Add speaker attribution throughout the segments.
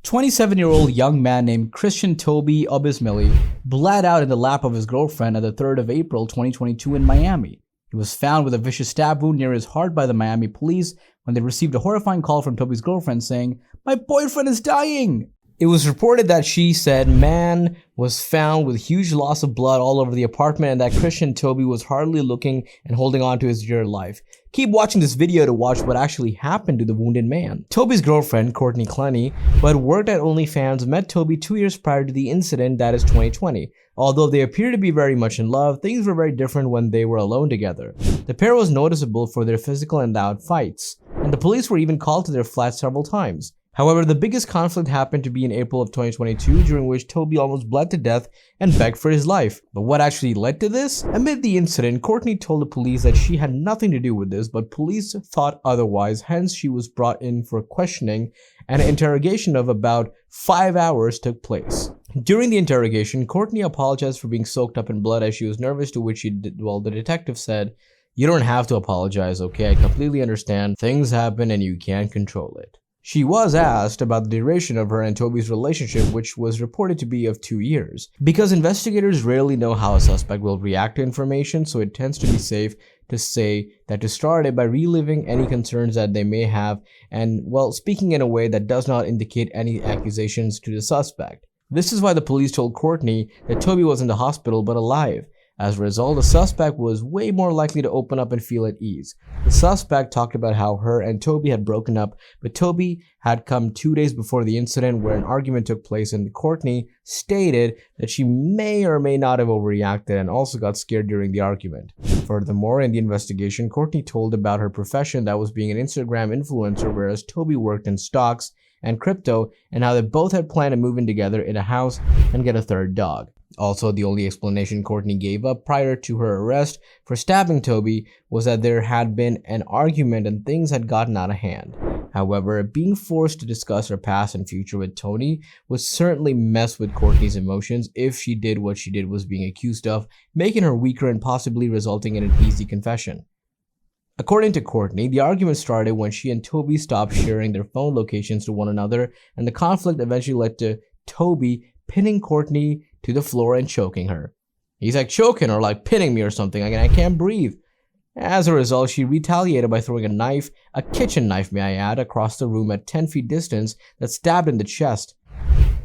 Speaker 1: 27-year-old young man named Christian Toby Obumseli bled out in the lap of his girlfriend on the 3rd of April 2022 in Miami. He was found with a vicious stab wound near his heart by the Miami police when they received a horrifying call from Toby's girlfriend saying, "My boyfriend is dying!" It was reported that she said man was found with huge loss of blood all over the apartment and that Christian Toby was hardly looking and holding on to his dear life. Keep watching this video to watch what actually happened to the wounded man. Toby's girlfriend, Courtney Clenny, who had worked at OnlyFans, met Toby 2 years prior to the incident, that is 2020. Although they appear to be very much in love, things were very different when they were alone together. The pair was noticeable for their physical and loud fights, and the police were even called to their flat several times. However, the biggest conflict happened to be in April of 2022, during which Toby almost bled to death and begged for his life. But what actually led to this? Amid the incident, Courtney told the police that she had nothing to do with this, but police thought otherwise, hence she was brought in for questioning, and an interrogation of about 5 hours took place. During the interrogation, Courtney apologized for being soaked up in blood as she was nervous, to which the detective said, "You don't have to apologize, okay? I completely understand. Things happen and you can't control it." She was asked about the duration of her and Toby's relationship, which was reported to be of 2 years. Because investigators rarely know how a suspect will react to information, so it tends to be safe to say that to start it by reliving any concerns that they may have and, well, speaking in a way that does not indicate any accusations to the suspect. This is why the police told Courtney that Toby was in the hospital but alive. As a result, the suspect was way more likely to open up and feel at ease. The suspect talked about how her and Toby had broken up, but Toby had come 2 days before the incident where an argument took place, and Courtney stated that she may or may not have overreacted and also got scared during the argument. Furthermore, in the investigation, Courtney told about her profession, that was being an Instagram influencer, whereas Toby worked in stocks and crypto, and how they both had planned to move in together in a house and get a third dog. Also, the only explanation Courtney gave up prior to her arrest for stabbing Toby was that there had been an argument and things had gotten out of hand. However, being forced to discuss her past and future with Tony would certainly mess with Courtney's emotions if she did what she did was being accused of, making her weaker and possibly resulting in an easy confession. According to Courtney, the argument started when she and Toby stopped sharing their phone locations to one another, and the conflict eventually led to Toby pinning Courtney to the floor and choking her. He's like choking or like pinning me or something, I can't breathe. As a result, she retaliated by throwing a knife, a kitchen knife may I add, across the room at 10 feet distance that stabbed in the chest.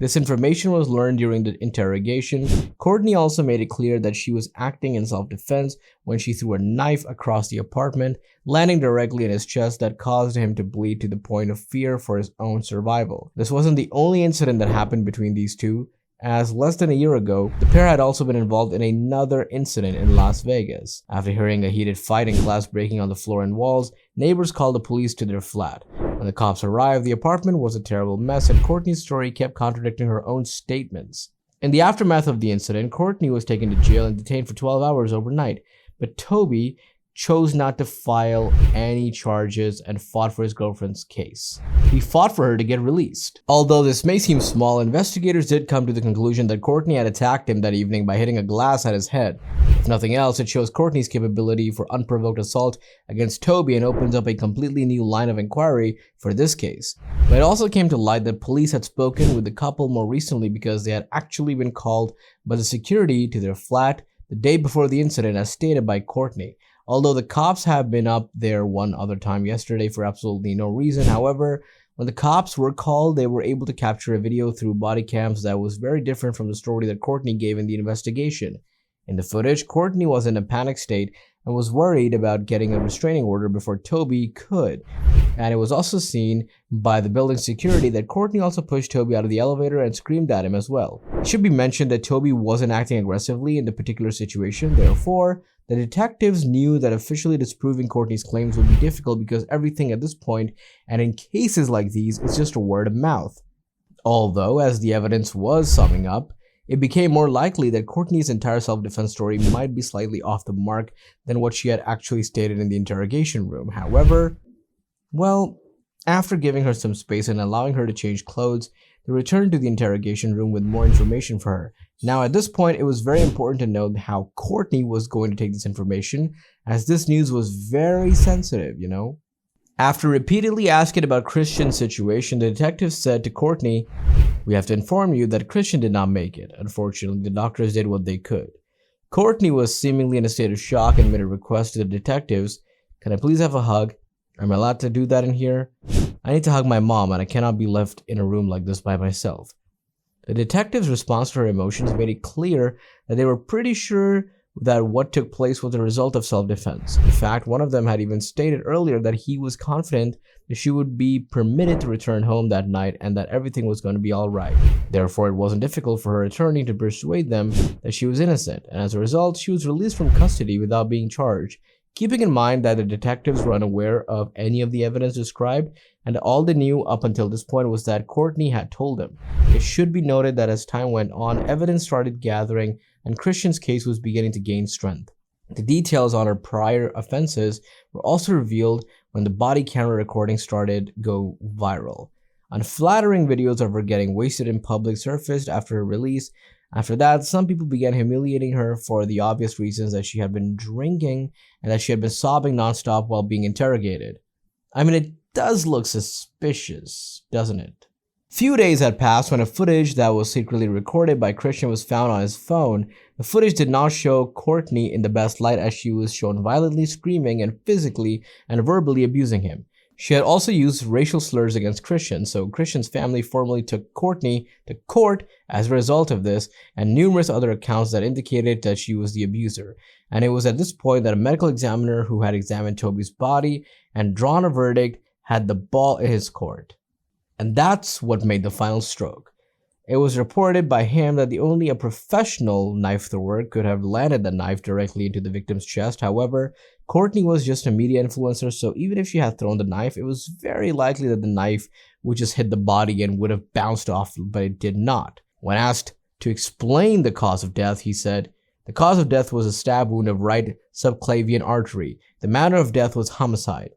Speaker 1: This information was learned during the interrogation. Courtney also made it clear that she was acting in self-defense when she threw a knife across the apartment, landing directly in his chest that caused him to bleed to the point of fear for his own survival. This wasn't the only incident that happened between these two, as less than a year ago, the pair had also been involved in another incident in Las Vegas. After hearing a heated fight and glass breaking on the floor and walls, neighbors called the police to their flat. When the cops arrived, the apartment was a terrible mess, and Courtney's story kept contradicting her own statements. In the aftermath of the incident, Courtney was taken to jail and detained for 12 hours overnight, but Toby chose not to file any charges and fought for his girlfriend's case. He fought for her to get released. Although this may seem small, investigators did come to the conclusion that Courtney had attacked him that evening by hitting a glass at his head. If nothing else, it shows Courtney's capability for unprovoked assault against Toby and opens up a completely new line of inquiry for this case. But it also came to light that police had spoken with the couple more recently because they had actually been called by the security to their flat the day before the incident, as stated by Courtney. Although the cops have been up there one other time yesterday for absolutely no reason. However, when the cops were called, they were able to capture a video through body cams that was very different from the story that Courtney gave in the investigation. In the footage, Courtney was in a panic state and was worried about getting a restraining order before Toby could. And it was also seen by the building security that Courtney also pushed Toby out of the elevator and screamed at him as well. It should be mentioned that Toby wasn't acting aggressively in the particular situation. Therefore, the detectives knew that officially disproving Courtney's claims would be difficult because everything at this point, and in cases like these, is just a word of mouth. Although, as the evidence was summing up, it became more likely that Courtney's entire self-defense story might be slightly off the mark than what she had actually stated in the interrogation room. However, well, after giving her some space and allowing her to change clothes, they returned to the interrogation room with more information for her. Now, at this point, it was very important to note how Courtney was going to take this information, as this news was very sensitive, After repeatedly asking about Christian's situation, the detective said to Courtney, "We have to inform you that Christian did not make it. Unfortunately, the doctors did what they could." Courtney was seemingly in a state of shock and made a request to the detectives, "Can I please have a hug? Am I allowed to do that in here? I need to hug my mom and I cannot be left in a room like this by myself." The detectives' response to her emotions made it clear that they were pretty sure that what took place was the result of self-defense. In fact, one of them had even stated earlier that he was confident that she would be permitted to return home that night and that everything was going to be alright. Therefore, it wasn't difficult for her attorney to persuade them that she was innocent, and as a result, she was released from custody without being charged. Keeping in mind that the detectives were unaware of any of the evidence described, and all they knew up until this point was that Courtney had told them. It should be noted that as time went on, evidence started gathering and Christian's case was beginning to gain strength. The details on her prior offenses were also revealed when the body camera recording started go viral. Unflattering videos of her getting wasted in public surfaced after her release. After that, some people began humiliating her for the obvious reasons that she had been drinking and that she had been sobbing nonstop while being interrogated. I mean, it does look suspicious, doesn't it? Few days had passed when a footage that was secretly recorded by Christian was found on his phone. The footage did not show Courtney in the best light as she was shown violently screaming and physically and verbally abusing him. She had also used racial slurs against Christian, so Christian's family formally took Courtney to court as a result of this and numerous other accounts that indicated that she was the abuser. And it was at this point that a medical examiner who had examined Toby's body and drawn a verdict had the ball in his court. And that's what made the final stroke. It was reported by him that only a professional knife thrower could have landed the knife directly into the victim's chest. However, Courtney was just a media influencer, so even if she had thrown the knife, it was very likely that the knife would just hit the body and would have bounced off, but it did not. When asked to explain the cause of death, he said, "The cause of death was a stab wound of right subclavian artery. The manner of death was homicide."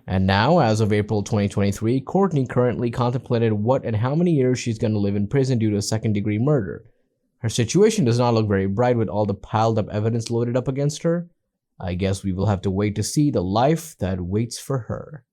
Speaker 1: And now, as of April 2023, Courtney currently contemplated what and how many years she's going to live in prison due to a second-degree murder. Her situation does not look very bright with all the piled-up evidence loaded up against her. I guess we will have to wait to see the life that waits for her.